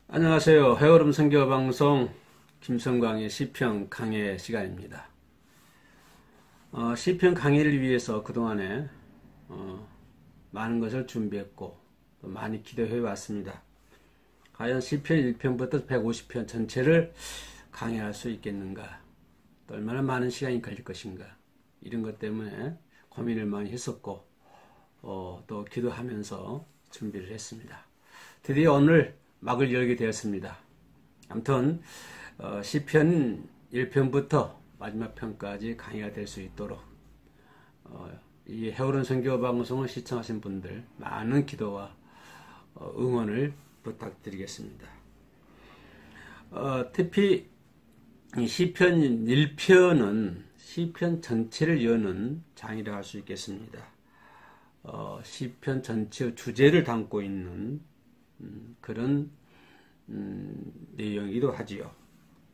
안녕하세요. 해오름 선교방송 김성광의 시편 강해 시간입니다. 시편 강해를 위해서 그동안에 많은 것을 준비했고 또 많이 기도해 왔습니다. 과연 시편 1편부터 150편 전체를 강해할 수 있겠는가? 또 얼마나 많은 시간이 걸릴 것인가? 이런 것 때문에 고민을 많이 했었고 또 기도하면서 준비를 했습니다. 드디어 오늘 막을 열게 되었습니다. 아무튼 시편 1편부터 마지막 편까지 강의가 될 수 있도록 이 해오른 선교 방송을 시청하신 분들 많은 기도와 응원을 부탁드리겠습니다. 특히 이 시편 1편은 시편 전체를 여는 장이라 할 수 있겠습니다. 시편 전체의 주제를 담고 있는 그런 내용이기도 하지요.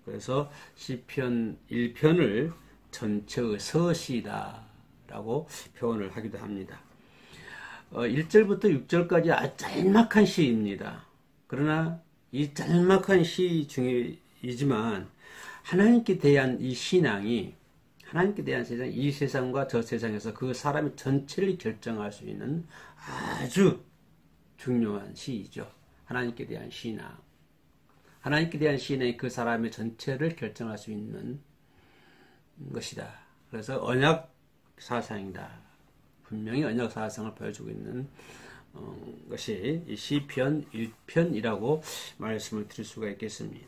그래서 시편 1편을 전체의 서시다 라고 표현을 하기도 합니다. 1절부터 6절까지 아주 짤막한 시입니다. 그러나 이 짤막한 시 중이지만 하나님께 대한 이 신앙이 하나님께 대한 세상, 이 세상과 저 세상에서 그 사람의 전체를 결정할 수 있는 아주 중요한 시이죠. 하나님께 대한 신앙. 하나님께 대한 신앙이 그 사람의 전체를 결정할 수 있는 것이다. 그래서 언약 사상이다. 분명히 언약 사상을 보여주고 있는 것이 이 시편 1편이라고 말씀을 드릴 수가 있겠습니다.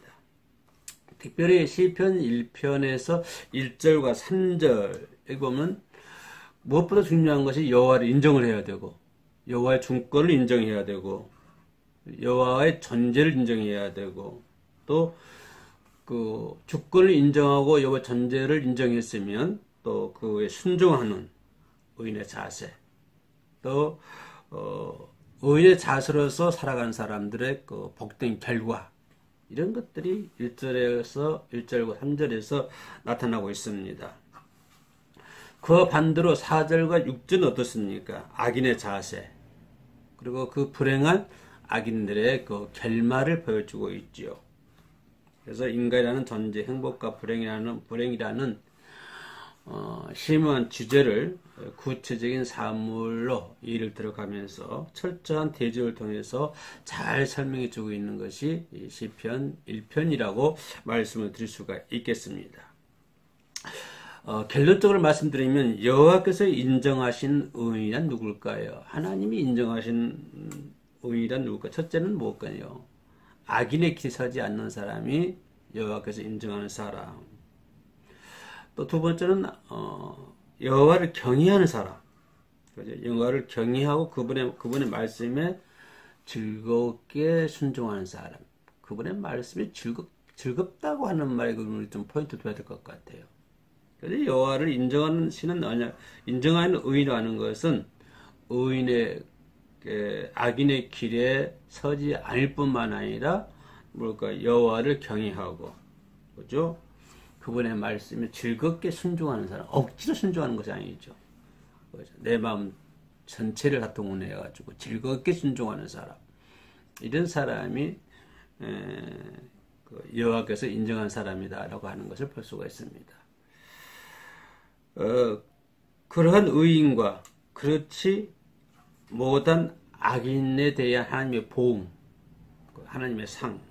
특별히 시편 1편에서 1절과 3절 여기 보면 무엇보다 중요한 것이 여호와를 인정을 해야 되고 여호와의 중권을 인정해야 되고 여호와의 존재를 인정해야 되고 또 그 주권을 인정하고 여호와의 존재를 인정했으면 또 그에 순종하는 의인의 자세 또 의인의 자세로서 살아간 사람들의 그 복된 결과 이런 것들이 1절과 3절에서 나타나고 있습니다. 그 반대로 4절과 6절은 어떻습니까? 악인의 자세 그리고 그 불행한 악인들의 그 결말을 보여주고 있지요. 그래서 인간이라는 존재, 행복과 불행이라는 심오한 주제를 구체적인 사물로 예를 들어가면서 철저한 대조를 통해서 잘 설명해 주고 있는 것이 시편 1편이라고 말씀을 드릴 수가 있겠습니다. 결론적으로 말씀드리면 여호와께서 인정하신 의인은 누굴까요? 하나님이 인정하신 의인이란 누굴까? 첫째는 무엇까요? 악인의 길에 서지 않는 사람이 여호와께서 인정하는 사람. 또 두 번째는 여호와를 경외하는 사람. 그죠? 여호와를 경외하고 그분의 말씀에 즐겁게 순종하는 사람. 그분의 말씀이 즐겁다고 하는 말에 좀 포인트 둬야 될 것 같아요. 그래서 여호와를 인정하는 인정하는 의인이라는 것은 의인의 악인의 길에 서지 않을 뿐만 아니라 여호와를 경외하고 그죠? 그분의 말씀에 즐겁게 순종하는 사람, 억지로 순종하는 것이 아니죠. 그죠? 내 마음 전체를 다 동원해가지고 즐겁게 순종하는 사람, 이런 사람이 여호와께서 인정한 사람이다라고 하는 것을 볼 수가 있습니다. 그러한 의인과 그렇지 못한 악인에 대한 하나님의 보응, 하나님의 상,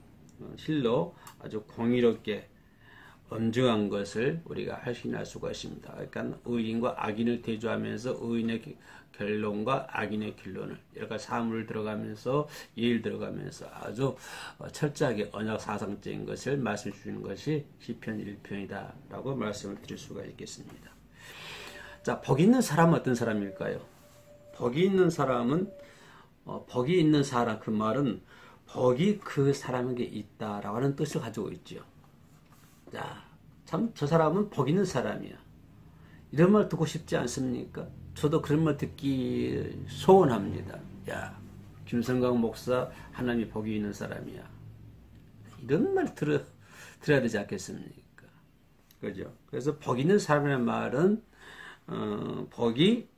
실로 아주 공의롭게 엄정한 것을 우리가 확신할 수가 있습니다. 그러니까 의인과 악인을 대조하면서 의인의 결론과 악인의 결론을 여러 가지 사물을 들어가면서 예를 들어가면서 아주 철저하게 언약 사상적인 것을 말씀해 주시는 것이 시편 1편이다라고 말씀을 드릴 수가 있겠습니다. 자, 복 있는 사람은 어떤 사람일까요? 복이 있는 사람은 복이 있는 사람 그 말은 복이 그 사람에게 있다라고 하는 뜻을 가지고 있죠. 자, 참 저 사람은 복 있는 사람이야. 이런 말 듣고 싶지 않습니까? 저도 그런 말 듣기 소원합니다. 야, 김성광 목사 하나님이 복이 있는 사람이야. 이런 말 들어야 되지 않겠습니까? 그죠? 그래서 복 있는 사람이라는 말은 복이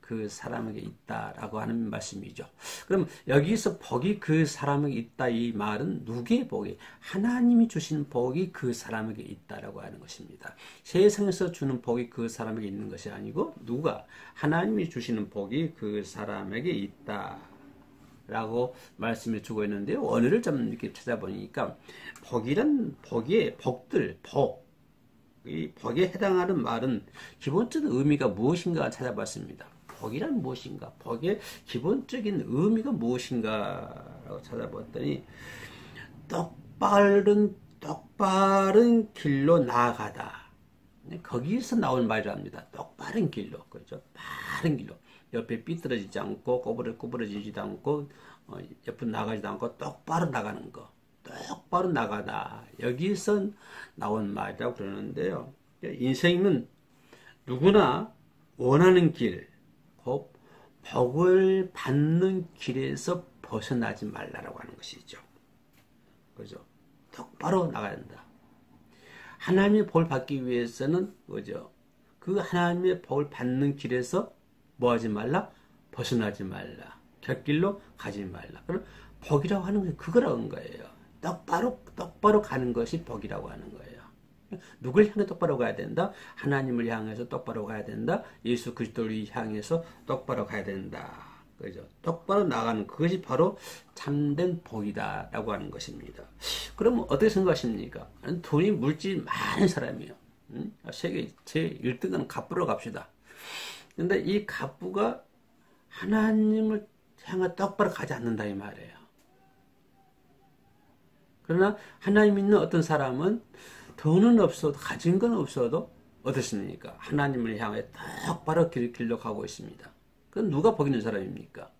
그 사람에게 있다라고 하는 말씀이죠. 그럼 여기서 복이 그 사람에게 있다 이 말은 누구의 복이? 하나님이 주신 복이 그 사람에게 있다라고 하는 것입니다. 세상에서 주는 복이 그 사람에게 있는 것이 아니고 누가? 하나님이 주시는 복이 그 사람에게 있다. 라고 말씀해 주고 있는데요. 원어를 좀 이렇게 찾아보니까 복이란 복의 복들, 복. 이 복에 해당하는 말은 기본적인 의미가 무엇인가 찾아봤습니다. 복이란 무엇인가? 복의 기본적인 의미가 무엇인가라고 찾아봤더니 똑바른 길로 나아가다. 거기에서 나온 말이랍니다. 똑바른 길로, 그렇죠? 바른 길로. 옆에 삐뚤어지지 않고 꼬부러지지도 않고 옆으로 나가지도 않고 똑바로 나가는 거. 똑바로 나가다. 여기서 나온 말이라고 그러는데요. 인생은 누구나 원하는 길, 곧 복을 받는 길에서 벗어나지 말라라고 하는 것이죠. 그죠? 똑바로 나가야 된다. 하나님의 복을 받기 위해서는 그죠? 그 하나님의 복을 받는 길에서 뭐 하지 말라? 벗어나지 말라. 곁길로 가지 말라. 그럼 복이라고 하는 게 그거라는 거예요. 똑바로 가는 것이 복이라고 하는 거예요. 누굴 향해 똑바로 가야 된다? 하나님을 향해서 똑바로 가야 된다. 예수 그리스도를 향해서 똑바로 가야 된다. 그죠? 똑바로 나가는 그것이 바로 참된 복이다라고 하는 것입니다. 그럼 어떻게 생각하십니까? 돈이 물질 많은 사람이에요. 세계 제 1등은 갑부로 갑시다. 근데 이 갑부가 하나님을 향해 똑바로 가지 않는다 이 말이에요. 그러나 하나님 믿는 어떤 사람은 돈은 없어도 가진 건 없어도 어떻습니까? 하나님을 향해 똑바로 길로 가고 있습니다. 그건 누가 복 있는 사람입니까?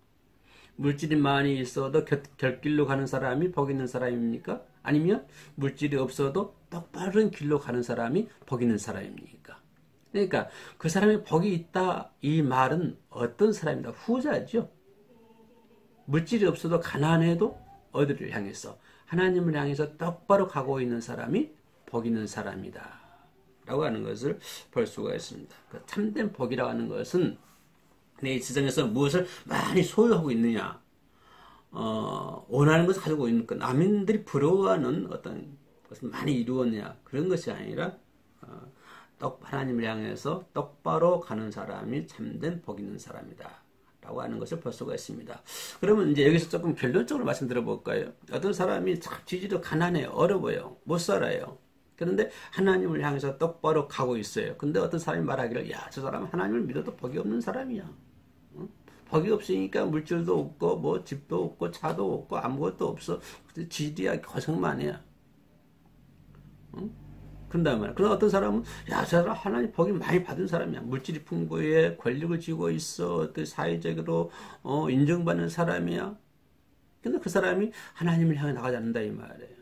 물질이 많이 있어도 곁길로 가는 사람이 복 있는 사람입니까? 아니면 물질이 없어도 똑바른 길로 가는 사람이 복 있는 사람입니까? 그러니까 그 사람이 복이 있다 이 말은 어떤 사람이다? 후자죠. 물질이 없어도 가난해도 어디를 향해서? 하나님을 향해서 똑바로 가고 있는 사람이 복 있는 사람이다 라고 하는 것을 볼 수가 있습니다. 참된 복이라고 하는 것은 내 세상에서 무엇을 많이 소유하고 있느냐, 원하는 것을 가지고 있는 것, 남인들이 부러워하는 어떤 것을 많이 이루었냐 그런 것이 아니라 하나님을 향해서 똑바로 가는 사람이 참된 복 있는 사람이다 라고 하는 것을 볼 수가 있습니다. 그러면 이제 여기서 조금 결론적으로 말씀드려 볼까요? 어떤 사람이 참 지지도 가난해요. 어려워요. 못 살아요. 그런데 하나님을 향해서 똑바로 가고 있어요. 근데 어떤 사람이 말하기를 야, 저 사람은 하나님을 믿어도 복이 없는 사람이야. 복이 없으니까 물질도 없고 뭐 집도 없고 차도 없고 아무것도 없어. 지리야 고생만 해야. 그런단 말이야. 그러나 어떤 사람은 야, 저 사람 하나님 복이 많이 받은 사람이야. 물질이 풍부해, 권력을 쥐고 있어, 또 사회적으로 인정받는 사람이야. 근데 그 사람이 하나님을 향해 나가지 않는다 이 말이에요.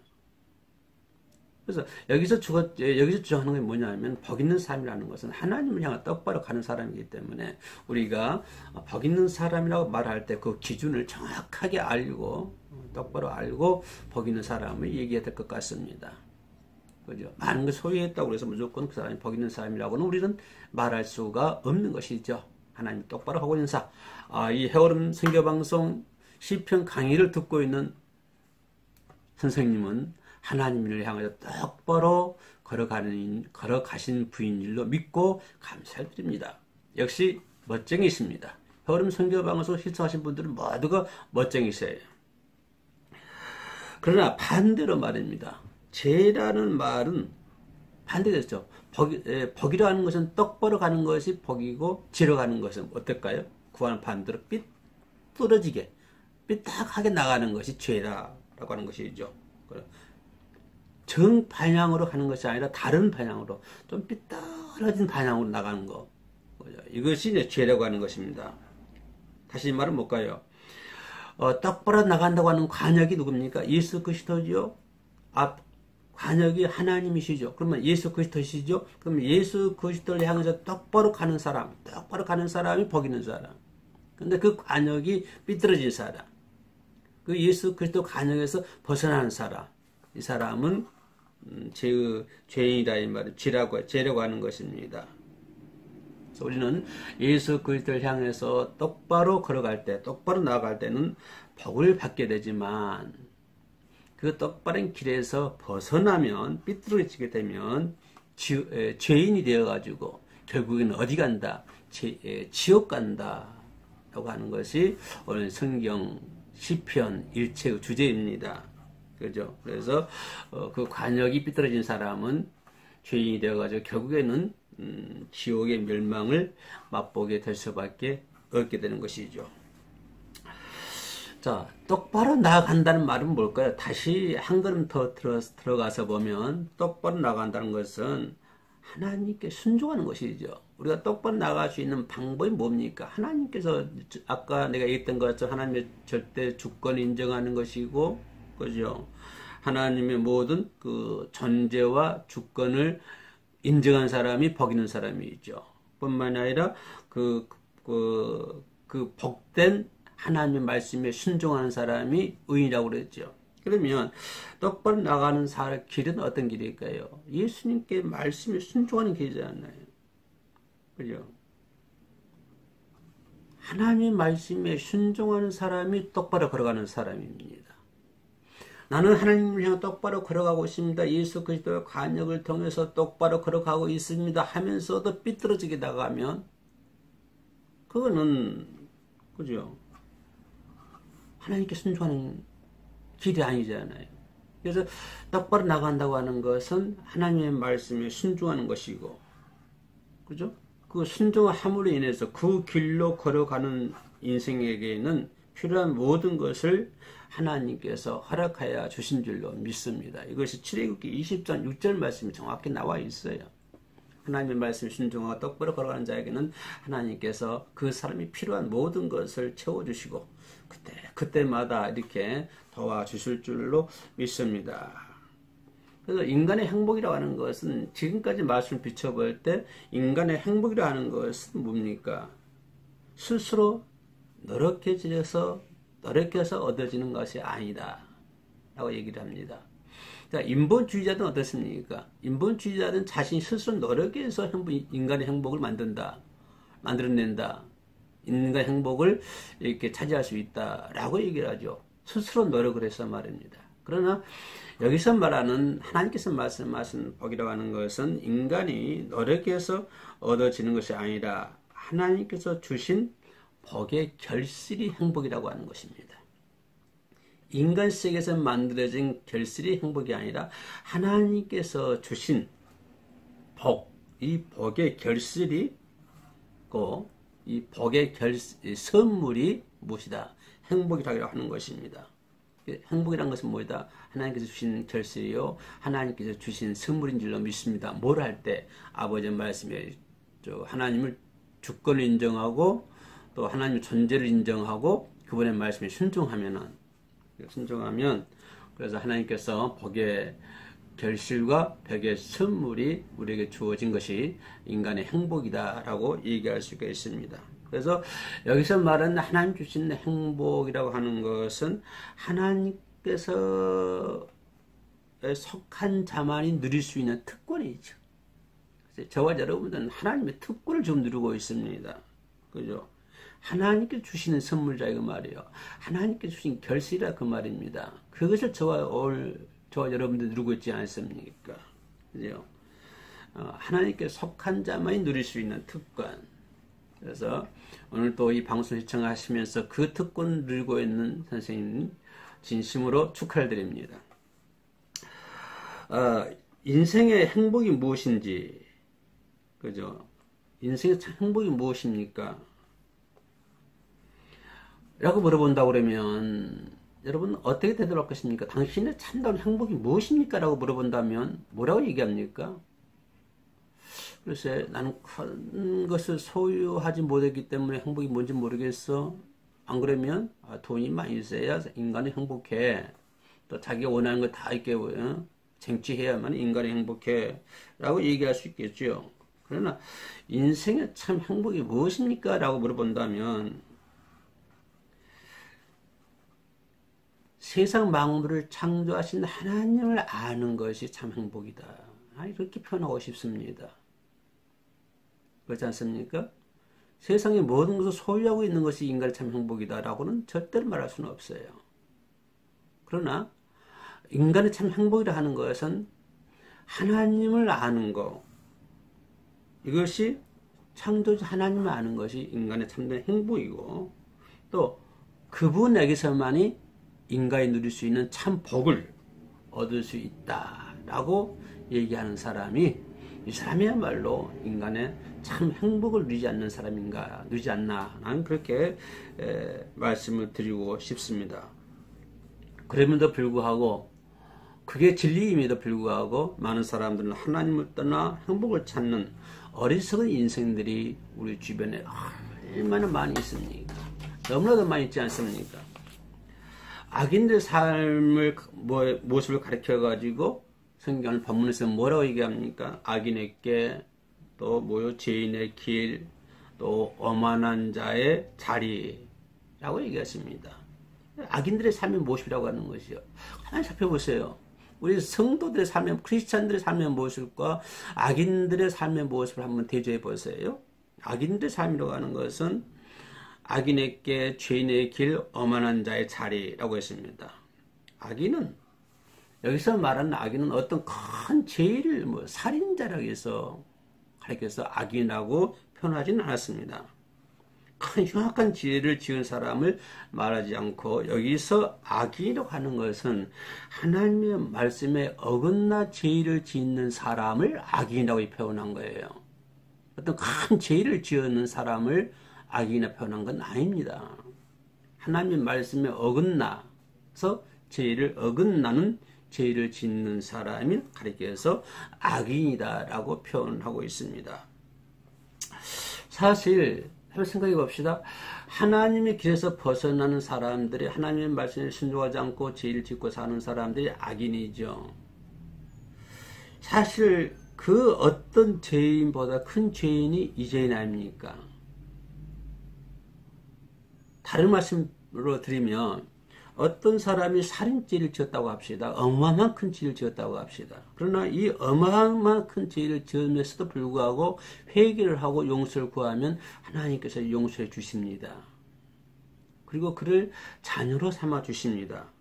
그래서 여기서 주장하는 게 뭐냐면 복 있는 사람이라는 것은 하나님을 향해 똑바로 가는 사람이기 때문에 우리가 복 있는 사람이라고 말할 때 그 기준을 정확하게 알고 똑바로 알고 복 있는 사람을 얘기해야 될 것 같습니다. 그죠? 많은 걸 소유했다고 해서 무조건 그 사람이 복 있는 사람이라고는 우리는 말할 수가 없는 것이죠. 하나님 똑바로 하고 있는 사. 이 해오름 선교방송 시편 강의를 듣고 있는 선생님은 하나님을 향해서 똑바로 걸어가신 분인 일로 믿고 감사드립니다. 역시 멋쟁이십니다. 해오름 선교방송 시청하신 분들은 모두가 멋쟁이세요. 그러나 반대로 말입니다. 죄라는 말은 반대됐죠. 복이라는 것은 똑바로 가는 것이 복이고 죄로 가는 것은 어떨까요? 그와는 반대로 삐뚤어지게 삐딱하게 나가는 것이 죄라고 하는 것이죠. 정방향으로 가는 것이 아니라 다른 방향으로 좀 삐뚤어진 방향으로 나가는 것, 이것이 이제 죄라고 하는 것입니다. 다시 말은 뭘까요? 똑바로 나간다고 하는 관역이 누굽니까? 예수 그리스도죠. 관역이 하나님이시죠. 그러면 예수 그리스도시죠. 그러면 예수 그리스도를 향해서 똑바로 가는 사람이 복 있는 사람. 근데 그 관역이 삐뚤어진 사람, 그 예수 그리스도 관역에서 벗어나는 사람, 이 사람은 죄인이다 이 말은 죄라고 하는 것입니다. 그래서 우리는 예수 그리스도를 향해서 똑바로 걸어갈 때, 똑바로 나아갈 때는 복을 받게 되지만 그 똑바른 길에서 벗어나면, 삐뚤어지게 되면 죄인이 되어가지고 결국에는 어디 간다? 지옥 간다 라고 하는 것이 오늘 성경 시편 1책의 주제입니다. 그죠? 그래서 그 관역이 삐뚤어진 사람은 죄인이 되어가지고 결국에는 지옥의 멸망을 맛보게 될 수밖에 없게 되는 것이죠. 자, 똑바로 나아간다는 말은 뭘까요? 다시 한 걸음 더 들어가서 보면 똑바로 나아간다는 것은 하나님께 순종하는 것이죠. 우리가 똑바로 나아갈 수 있는 방법이 뭡니까? 하나님께서 아까 내가 얘기했던 것처럼 하나님의 절대 주권을 인정하는 것이고, 그죠? 하나님의 모든 그 존재와 주권을 인정한 사람이 복 있는 사람이죠. 뿐만 아니라 그 복된 하나님의 말씀에 순종하는 사람이 의인이라고 그랬죠. 그러면 똑바로 나가는 길은 어떤 길일까요? 예수님께 말씀에 순종하는 길이잖아요. 그죠? 하나님의 말씀에 순종하는 사람이 똑바로 걸어가는 사람입니다. 나는 하나님을 향해 똑바로 걸어가고 있습니다. 예수 그리스도의 관역을 통해서 똑바로 걸어가고 있습니다 하면서도 삐뚤어지게 나가면 그거는 그죠? 하나님께 순종하는 길이 아니잖아요. 그래서 똑바로 나간다고 하는 것은 하나님의 말씀에 순종하는 것이고, 그죠? 그 순종함으로 인해서 그 길로 걸어가는 인생에게는 필요한 모든 것을 하나님께서 허락하여 주신 줄로 믿습니다. 이것이 출애굽기 20장 6절 말씀이 정확히 나와 있어요. 하나님의 말씀에 순종하고 똑바로 걸어가는 자에게는 하나님께서 그 사람이 필요한 모든 것을 채워주시고 그때마다 이렇게 도와주실 줄로 믿습니다. 그래서 인간의 행복이라고 하는 것은 지금까지 말씀을 비춰볼 때 인간의 행복이라고 하는 것은 뭡니까? 스스로 노력해서 얻어지는 것이 아니다 라고 얘기를 합니다. 그러니까 인본주의자는 어떻습니까? 인본주의자는 자신이 스스로 노력해서 인간의 행복을 만들어낸다. 인간의 행복을 이렇게 차지할 수 있다라고 얘기를 하죠. 스스로 노력을 해서 말입니다. 그러나 여기서 말하는 하나님께서 말씀하신 복이라고 하는 것은 인간이 노력해서 얻어지는 것이 아니라 하나님께서 주신 복의 결실이 행복이라고 하는 것입니다. 인간 세계에서 만들어진 결실이 행복이 아니라 하나님께서 주신 복, 이 복의 결실이 이 복의 선물이 무엇이다? 행복이라고 하는 것입니다. 행복이라는 것은 뭐다? 하나님께서 주신 결실이요, 하나님께서 주신 선물인 줄로 믿습니다. 뭘 할 때? 아버지의 말씀에 하나님을 주권을 인정하고 또 하나님의 존재를 인정하고 그분의 말씀에 순종하면 그래서 하나님께서 복의 결실과 복의 선물이 우리에게 주어진 것이 인간의 행복이다라고 얘기할 수가 있습니다. 그래서 여기서 말하는 하나님 주신 행복이라고 하는 것은 하나님께서 속한 자만이 누릴 수 있는 특권이죠. 저와 여러분들은 하나님의 특권을 좀 누리고 있습니다. 그죠? 하나님께 주시는 선물이라 그 말이에요. 하나님께 주신 결실이라 그 말입니다. 그것을 저와 여러분들 누리고 있지 않습니까? 그죠? 하나님께 속한 자만이 누릴 수 있는 특권. 그래서 오늘 또 이 방송 시청하시면서 그 특권을 누리고 있는 선생님 진심으로 축하를 드립니다. 인생의 행복이 무엇인지, 그죠? 인생의 행복이 무엇입니까? 라고 물어본다고 그러면 여러분 어떻게 대답할 것입니까? 당신의 참다운 행복이 무엇입니까? 라고 물어본다면 뭐라고 얘기합니까? 글쎄, 나는 큰 것을 소유하지 못했기 때문에 행복이 뭔지 모르겠어. 안 그러면 돈이 많이 있어야 인간이 행복해. 또 자기가 원하는 거 다 있게 쟁취해야만 인간이 행복해 라고 얘기할 수 있겠죠. 그러나 인생의 참 행복이 무엇입니까? 라고 물어본다면 세상 만물을 창조하신 하나님을 아는 것이 참 행복이다. 이렇게 표현하고 싶습니다. 그렇지 않습니까? 세상의 모든 것을 소유하고 있는 것이 인간의 참 행복이다라고는 절대로 말할 수는 없어요. 그러나 인간의 참 행복이라 하는 것은 하나님을 아는 것, 이것이 창조주 하나님을 아는 것이 인간의 참된 행복이고, 또 그분에게서만이 인간이 누릴 수 있는 참 복을 얻을 수 있다라고 얘기하는 사람이, 이 사람이야말로 인간의 참 행복을 누리지 않는 사람인가, 누리지 않나, 나는 그렇게 말씀을 드리고 싶습니다. 그럼에도 불구하고, 그게 진리임에도 불구하고 많은 사람들은 하나님을 떠나 행복을 찾는 어리석은 인생들이 우리 주변에 얼마나 많이 있습니까? 너무나도 많이 있지 않습니까? 악인들 삶을 모습을 가르쳐 가지고 성경 본문에서 뭐라고 얘기합니까? 악인에게 또 뭐요? 죄인의 길, 또 오만한 자의 자리라고 얘기했습니다. 악인들의 삶의 모습이라고 하는 것이요. 가만히 살펴보세요. 우리 성도들의 삶의, 크리스찬들의 삶의 모습과 악인들의 삶의 모습을 한번 대조해 보세요. 악인들의 삶이라고 하는 것은 악인에게 죄인의 길, 오만한 자의 자리라고 했습니다. 악인은, 여기서 말하는 악인은 어떤 큰 죄를 살인자라고 해서 가르쳐서 악인이라고 표현하지는 않았습니다. 큰 흉악한 죄를 지은 사람을 말하지 않고, 여기서 악인이라고 하는 것은 하나님의 말씀에 어긋나 죄를 짓는 사람을 악인이라고 표현한 거예요. 어떤 큰 죄를 지은 사람을 악인이라고 표현한 건 아닙니다. 하나님의 말씀에 어긋나서 죄를 어긋나는 죄를 짓는 사람이 가리켜서 악인이다라고 표현하고 있습니다. 사실 한번 생각해 봅시다. 하나님의 길에서 벗어나는 사람들이, 하나님의 말씀에 순종하지 않고 죄를 짓고 사는 사람들이 악인이죠. 사실 그 어떤 죄인보다 큰 죄인이 이 죄인 아닙니까? 다른 말씀으로 드리면, 어떤 사람이 살인죄를 지었다고 합시다. 어마어마한 큰 죄를 지었다고 합시다. 그러나 이 어마어마한 큰 죄를 지으면서도 불구하고 회개를 하고 용서를 구하면 하나님께서 용서해 주십니다. 그리고 그를 자녀로 삼아 주십니다.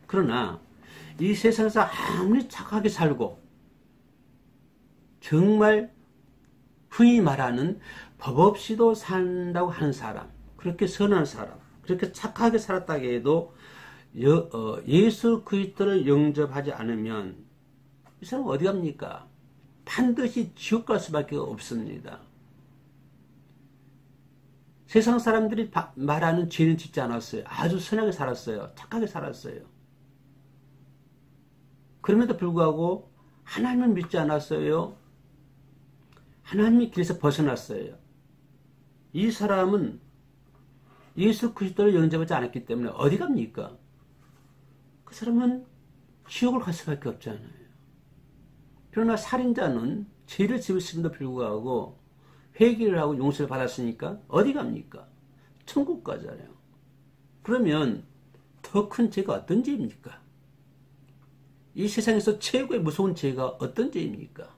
그러나 이 세상에서 아무리 착하게 살고 정말 흔히 말하는 법 없이도 산다고 하는 사람, 그렇게 선한 사람, 그렇게 착하게 살았다고 해도 예수 그리스도를 영접하지 않으면 이 사람 어디 갑니까? 반드시 지옥 갈 수밖에 없습니다. 세상 사람들이 말하는 죄는 짓지 않았어요. 아주 선하게 살았어요. 착하게 살았어요. 그럼에도 불구하고 하나님을 믿지 않았어요. 하나님의 길에서 벗어났어요. 이 사람은 예수 그리스도를 영접하지 않았기 때문에 어디 갑니까? 그 사람은 지옥을 갈 수밖에 없잖아요. 그러나 살인자는 죄를 지었음에도 불구하고 회개를 하고 용서를 받았으니까 어디 갑니까? 천국 가잖아요. 그러면 더 큰 죄가 어떤 죄입니까? 이 세상에서 최고의 무서운 죄가 어떤 죄입니까?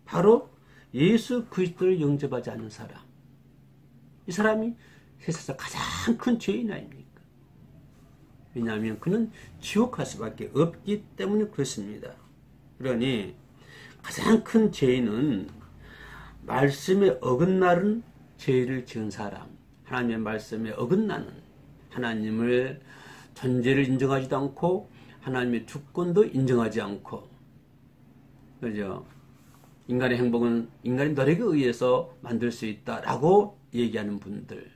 바로 예수 그리스도를 영접하지 않는 사람. 이 사람이 세상에서 가장 큰 죄인 아닙니까? 왜냐하면 그는 지옥 갈 수밖에 없기 때문에 그렇습니다. 그러니 가장 큰 죄인은 말씀에 어긋나는 죄를 지은 사람, 하나님의 말씀에 어긋나는, 하나님을 존재를 인정하지도 않고 하나님의 주권도 인정하지 않고, 그죠? 인간의 행복은 인간의 노력에 의해서 만들 수 있다라고 얘기하는 분들,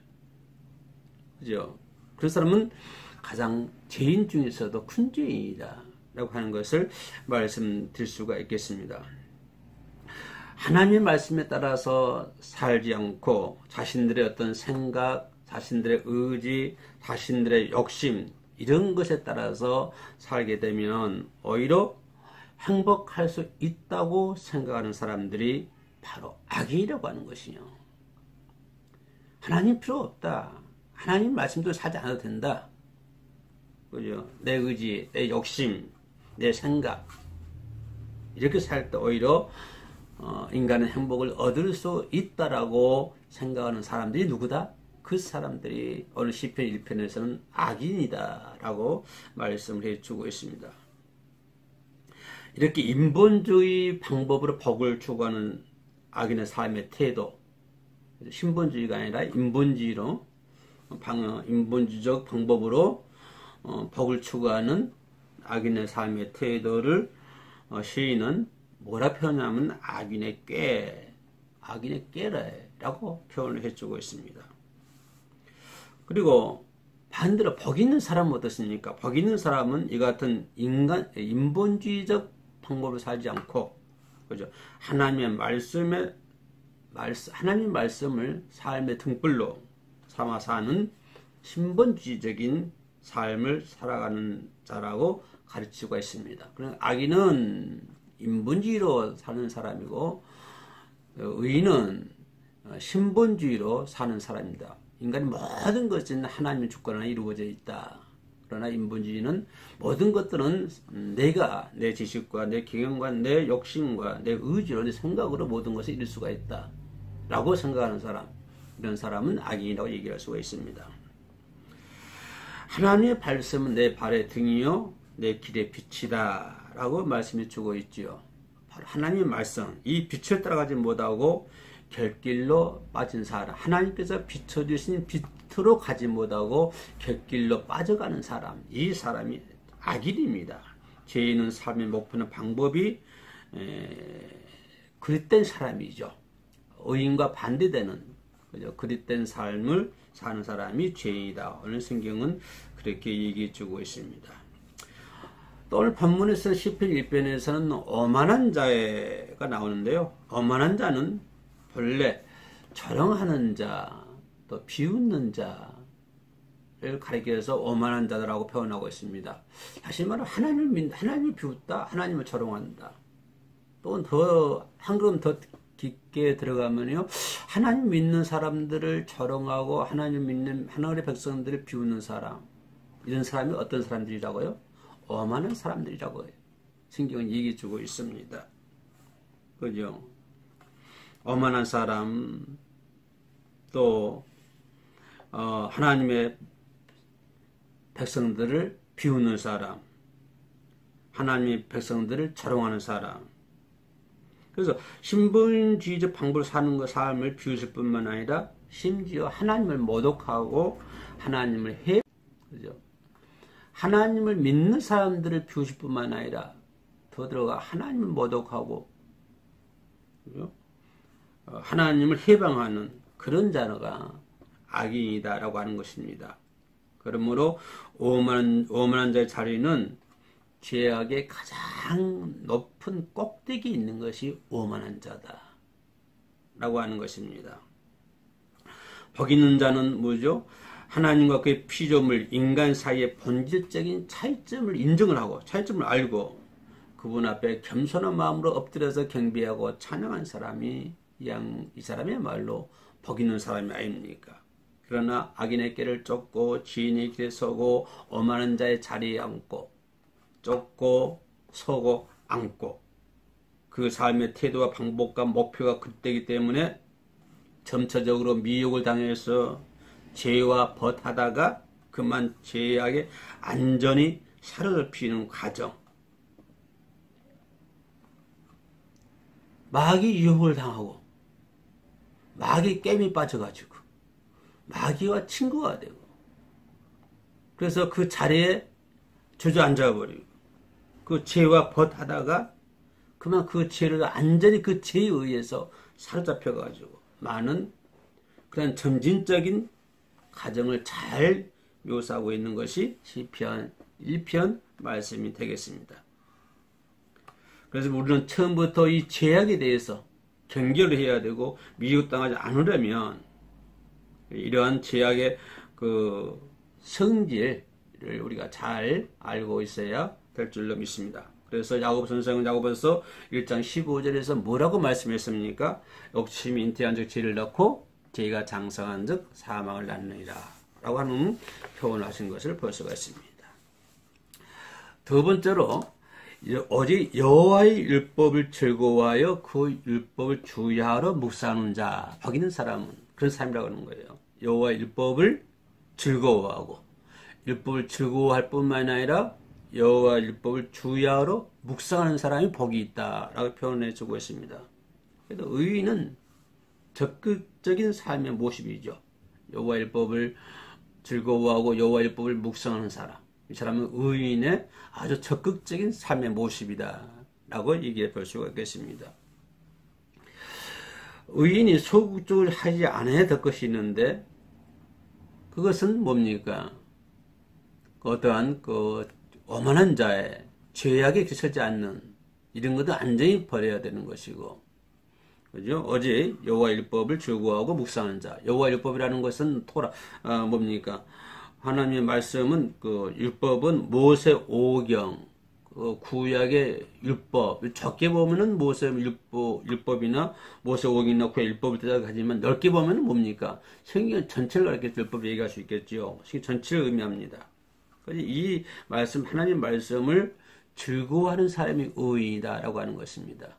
그죠? 그런 사람은 가장 죄인 중에서도 큰 죄인이다라고 하는 것을 말씀드릴 수가 있겠습니다. 하나님의 말씀에 따라서 살지 않고 자신들의 어떤 생각, 자신들의 의지, 자신들의 욕심, 이런 것에 따라서 살게 되면 오히려 행복할 수 있다고 생각하는 사람들이 바로 악인이라고 하는 것이요. 하나님 필요 없다. 하나님 말씀대로 살지 않아도 된다. 그죠? 내 의지, 내 욕심, 내 생각, 이렇게 살 때 오히려 인간은 행복을 얻을 수 있다라고 생각하는 사람들이 누구다? 그 사람들이 오늘 시편 1편에서는 악인이다 라고 말씀을 해주고 있습니다. 이렇게 인본주의 방법으로 복을 추구하는 악인의 삶의 태도, 신본주의가 아니라 인본주의적 방법으로 복을 추구하는 악인의 삶의 태도를 시인은 뭐라 표현하면 악인의 꾀라고 표현을 해주고 있습니다. 그리고 반대로 복 있는 사람은 어떻습니까? 복 있는 사람은 이 같은 인본주의적 방법을 살지 않고, 그죠? 하나님의 말씀을 삶의 등불로 삼아 사는 신본주의적인 삶을 살아가는 자라고 가르치고 있습니다. 그러나 악인은 인본주의로 사는 사람이고, 의인은 신본주의로 사는 사람입니다. 인간의 모든 것은 하나님의 주권 안에 이루어져 있다. 그러나 인본주의는 모든 것들은 내가 내 지식과 내 경영과 내 욕심과 내 의지로 내 생각으로 모든 것을 이룰 수가 있다 라고 생각하는 사람, 이런 사람은 악인이라고 얘기할 수가 있습니다. 하나님의 말씀은 내 발의 등이요 내 길의 빛이다 라고 말씀해 주고 있지요. 바로 하나님의 말씀, 이 빛을 따라가지 못하고 곁길로 빠진 사람, 하나님께서 비춰주신 빛으로 가지 못하고 곁길로 빠져가는 사람, 이 사람이 악인입니다. 죄인은 삶의 목표는 방법이 그릇된 사람이죠. 의인과 반대되는, 그죠? 그릇된 삶을 사는 사람이 죄인이다. 오늘 성경은 그렇게 얘기해 주고 있습니다. 또 오늘 본문에서 시편 1편에서는 오만한 자가 나오는데요. 오만한 자는 본래 조롱하는 자, 또 비웃는 자를 가리켜서 오만한 자라고 표현하고 있습니다. 다시 말하면 하나님을 비웃다, 하나님을 조롱한다. 또 더 한 걸음 더 깊게 들어가면요, 하나님 믿는 사람들을 조롱하고 하나님의 백성들을 비웃는 사람, 이런 사람이 어떤 사람들이라고요? 오만한 사람들이라고 성경은 얘기해 주고 있습니다. 그죠? 오만한 사람, 또 하나님의 백성들을 비웃는 사람, 하나님의 백성들을 조롱하는 사람. 그래서 신분주의적 방법으로 사는 삶을 비웃을 뿐만 아니라 심지어 하나님을 모독하고 그죠? 하나님을 믿는 사람들을 비웃을 뿐만 아니라 더 들어가 하나님을 모독하고, 그죠? 하나님을 해방하는 그런 자가 악인이다라고 하는 것입니다. 그러므로 오만한 자의 자리는 죄악의 가장 높은 꼭대기에 있는 것이 오만한 자다 라고 하는 것입니다. 복 있는 자는 뭐죠? 하나님과 그의 피조물, 인간 사이의 본질적인 차이점을 인정을 하고, 차이점을 알고 그분 앞에 겸손한 마음으로 엎드려서 경배하고 찬양한 사람이 이 사람이야말로 복 있는 사람이 아닙니까? 그러나 악인의 길을 쫓고 지인의 길에 서고 오만한 자의 자리에 앉고 쫓고 서고 앉고, 그 삶의 태도와 방법과 목표가 그때이기 때문에 점차적으로 미혹을 당해서 죄와 벗하다가 그만 죄악에 안전히 사로잡히는 과정, 마귀 유혹을 당하고 마귀 깨미 빠져가지고 마귀와 친구가 되고, 그래서 그 자리에 주저앉아버리고 그 죄와 벗하다가 그만 그 죄를 안전히 그 죄에 의해서 사로잡혀가지고 많은 그런 점진적인 과정을 잘 묘사하고 있는 것이 시편 1편 말씀이 되겠습니다. 그래서 우리는 처음부터 이 죄악에 대해서 경계를 해야 되고 미혹당하지 않으려면 이러한 죄악의 그 성질을 우리가 잘 알고 있어야 될 줄로 믿습니다. 그래서 야고보 선생은 야고보서 1장 15절에서 뭐라고 말씀했습니까? 욕심이 잉태한 즉 죄를 낳고 죄가 장성한 즉 사망을 낳느니라 라고 하는 표현을 하신 것을 볼 수가 있습니다. 두 번째로 오직 여호와의 율법을 즐거워하여 그 율법을 주야로 묵상하는 자, 복 있는 사람은 그런 사람이라고 하는 거예요. 여호와의 율법을 즐거워하고, 율법을 즐거워할 뿐만 아니라 여호와의 율법을 주야로 묵상하는 사람이 복이 있다라고 표현해 주고 있습니다. 그래서 의인은 적극적인 삶의 모습이죠. 여호와의 율법을 즐거워하고 여호와의 율법을 묵상하는 사람, 이 사람은 의인의 아주 적극적인 삶의 모습이다 라고 얘기해 볼 수가 있겠습니다. 의인이 소극적으로 하지 않아야 될 것이 있는데, 그것은 뭡니까? 어떠한 오만한 자의 죄악에 기서지 않는 이런 것도 완전히 버려야 되는 것이고, 그죠? 어제 여호와의 율법을 즐거워하고 묵상하는 자. 여호와의 율법이라는 것은 뭡니까? 하나님의 말씀은 율법은 모세 오경, 구약의 율법. 적게 보면은 모세 율법이나 모세 오경이나 구약 율법을 뜻하지만 넓게 보면은 뭡니까? 성경 전체를 가리켜서 율법을 얘기할 수 있겠죠. 성경 전체를 의미합니다. 그래서 이 말씀, 하나님 말씀을 즐거워하는 사람이 의인이다라고 하는 것입니다.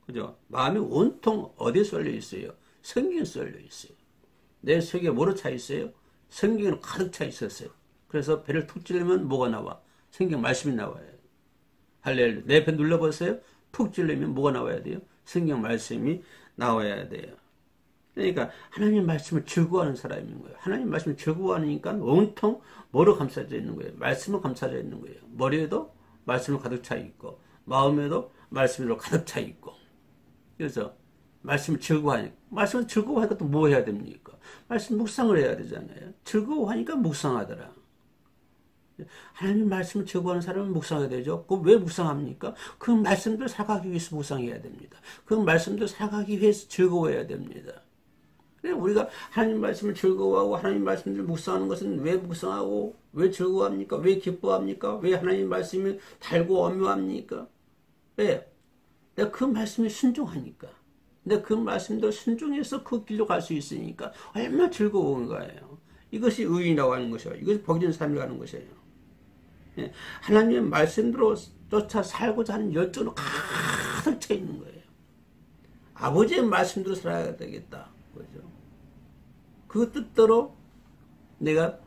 그죠? 마음이 온통 어디에 쏠려 있어요? 성경에 쏠려 있어요. 내 속에 뭐로 차 있어요? 성경으로 가득 차 있었어요. 그래서 배를 툭 찌르면 뭐가 나와? 성경 말씀이 나와요. 할렐루야. 내 배 눌러보세요. 툭 찌르면 뭐가 나와야 돼요? 성경 말씀이 나와야 돼요. 그러니까 하나님 말씀을 즐거워하는 사람인 거예요. 하나님 말씀을 즐거워하니까 온통 뭐로 감싸져 있는 거예요? 말씀으로 감싸져 있는 거예요. 머리에도 말씀으로 가득 차 있고, 마음에도 말씀으로 가득 차 있고. 그래서 말씀을 즐거워하니까, 말씀을 즐거워하니까 또 뭐 해야 됩니까? 말씀 묵상을 해야 되잖아요. 즐거워하니까 묵상하더라. 하나님 말씀을 즐거워하는 사람은 묵상해야 되죠. 그럼 왜 묵상합니까? 그 말씀들 살아가기 위해서 묵상해야 됩니다. 그 말씀들 살아가기 위해서 즐거워해야 됩니다. 우리가 하나님 말씀을 즐거워하고 하나님 말씀을 묵상하는 것은 왜 묵상하고 왜 즐거워합니까? 왜 기뻐합니까? 왜 하나님 말씀이 달고 엄묘합니까? 왜? 내가 그 말씀에 순종하니까. 내가 그 말씀도 순종해서 그 길로 갈 수 있으니까 얼마나 즐거운 거예요. 이것이 의인이라고 하는 것이에요. 이것이 복 있는 삶이라고 하는 것이에요. 하나님의 말씀대로 쫓아 살고자 하는 열정으로 가득 차 있는 거예요. 아버지의 말씀대로 살아야 되겠다. 그죠? 그 뜻대로 내가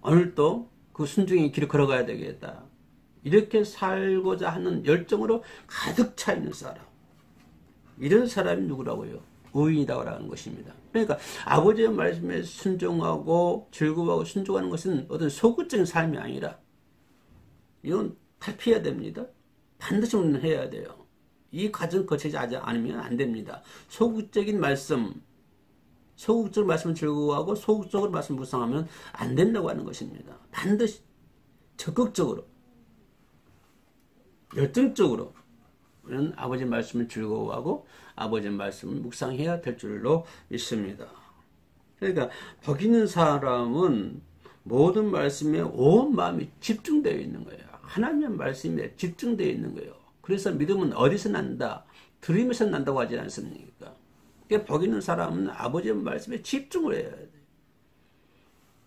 오늘도 그 순종의 길을 걸어가야 되겠다. 이렇게 살고자 하는 열정으로 가득 차 있는 사람. 이런 사람이 누구라고요? 의인이라고 하는 것입니다. 그러니까 아버지의 말씀에 순종하고 즐거워하고 순종하는 것은 어떤 소극적인 삶이 아니라 이건 탈피해야 됩니다. 반드시 우리는 해야 돼요. 이 과정 거치지 않으면 안 됩니다. 소극적인 말씀, 소극적으로 말씀을 즐거워하고 소극적으로 말씀을 묵상하면 안 된다고 하는 것입니다. 반드시 적극적으로, 열정적으로 우리는 아버지 말씀을 즐거워하고 아버지 말씀을 묵상해야 될 줄로 믿습니다. 그러니까 복 있는 사람은 모든 말씀에 온 마음이 집중되어 있는 거예요. 하나님의 말씀에 집중되어 있는 거예요. 그래서 믿음은 어디서 난다? 들으면서 난다고 하지 않습니까? 그러니까 복 있는 사람은 아버지의 말씀에 집중을 해야 돼요.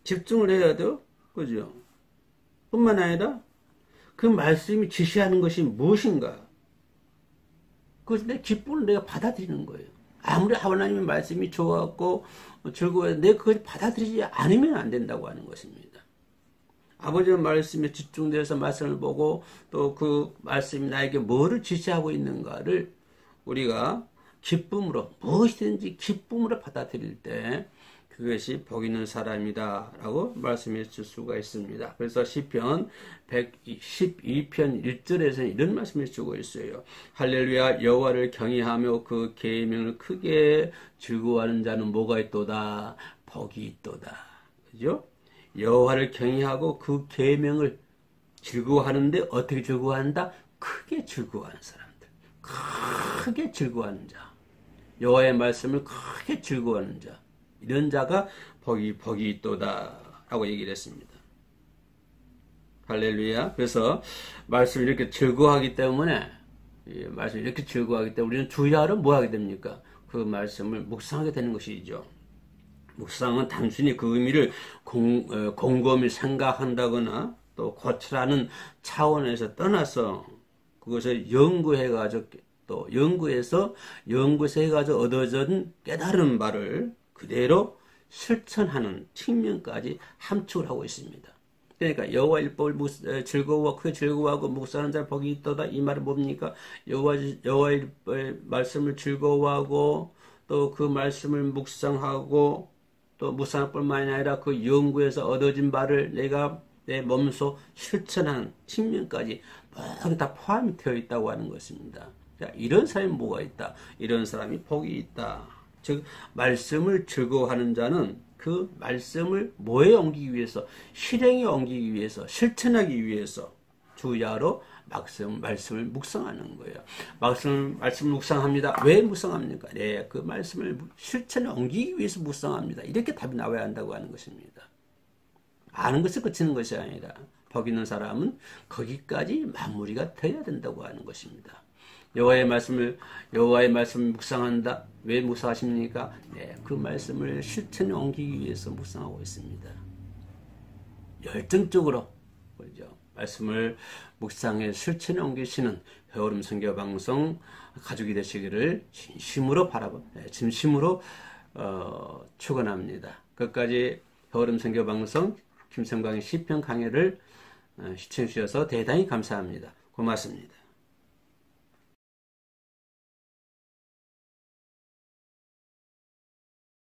집중을 해야 돼요. 그죠? 뿐만 아니라 그 말씀이 지시하는 것이 무엇인가? 그것을 내 기쁨을 내가 받아들이는 거예요. 아무리 하나님의 말씀이 좋았고 즐거워요. 내가 그걸 받아들이지 않으면 안 된다고 하는 것입니다. 아버지의 말씀에 집중돼서 말씀을 보고 또 그 말씀이 나에게 뭐를 지시하고 있는가를 우리가 기쁨으로, 무엇이든지 기쁨으로 받아들일 때 그것이 복 있는 사람이다 라고 말씀해 줄 수가 있습니다. 그래서 시편 112편 1절에서는 이런 말씀을 주고 있어요. 할렐루야, 여호와를 경외하며 그 계명을 크게 즐거워하는 자는 뭐가 있도다? 복이 있도다. 그죠? 여호와를 경외하고 그 계명을 즐거워하는데 어떻게 즐거워한다? 크게 즐거워하는 사람들. 크게 즐거워하는 자. 여호와의 말씀을 크게 즐거워하는 자. 이런 자가 복이 있도다 라고 얘기를 했습니다. 할렐루야. 그래서 말씀을 이렇게 즐거워하기 때문에 우리는 주야로 뭐 하게 됩니까? 그 말씀을 묵상하게 되는 것이죠. 묵상은 단순히 그 의미를 곰곰이 생각한다거나 또 고치라는 차원에서 떠나서 그 그것을 연구해가지고 또 연구해서 해가지고 얻어진 깨달은 바를 그대로 실천하는 측면까지 함축을 하고 있습니다. 그러니까 여호와 율법을 즐거워 크게 즐거워하고 묵상하는 자를 복이 있도다. 이 말은 뭡니까? 여호와 율법의 말씀을 즐거워하고 또 그 말씀을 묵상하고 또 묵상할 뿐만이 아니라 그 연구에서 얻어진 바를 내가 내 몸소 실천하는 측면까지 모두 다 포함이 되어 있다고 하는 것입니다. 자, 이런 사람이 뭐가 있다? 이런 사람이 복이 있다. 즉 말씀을 즐거워하는 자는 그 말씀을 뭐에 옮기기 위해서, 실행에 옮기기 위해서, 실천하기 위해서 주야로 말씀을 묵상하는 거예요. 말씀을 묵상합니다. 왜 묵상합니까? 네, 그 말씀을 실천에 옮기기 위해서 묵상합니다. 이렇게 답이 나와야 한다고 하는 것입니다. 아는 것을 그치는 것이 아니라 복 있는 사람은 거기까지 마무리가 되어야 된다고 하는 것입니다. 여호와의 말씀을 묵상한다. 왜 묵상하십니까? 네, 그 말씀을 실천에 옮기기 위해서 묵상하고 있습니다. 열정적으로 그렇죠? 말씀을 묵상해 실천에 옮기시는 회오름 선교 방송 가족이 되시기를 진심으로 진심으로 축원합니다. 끝까지 회오름 선교 방송 김성광의 시편 강해를 시청해 주셔서 대단히 감사합니다. 고맙습니다.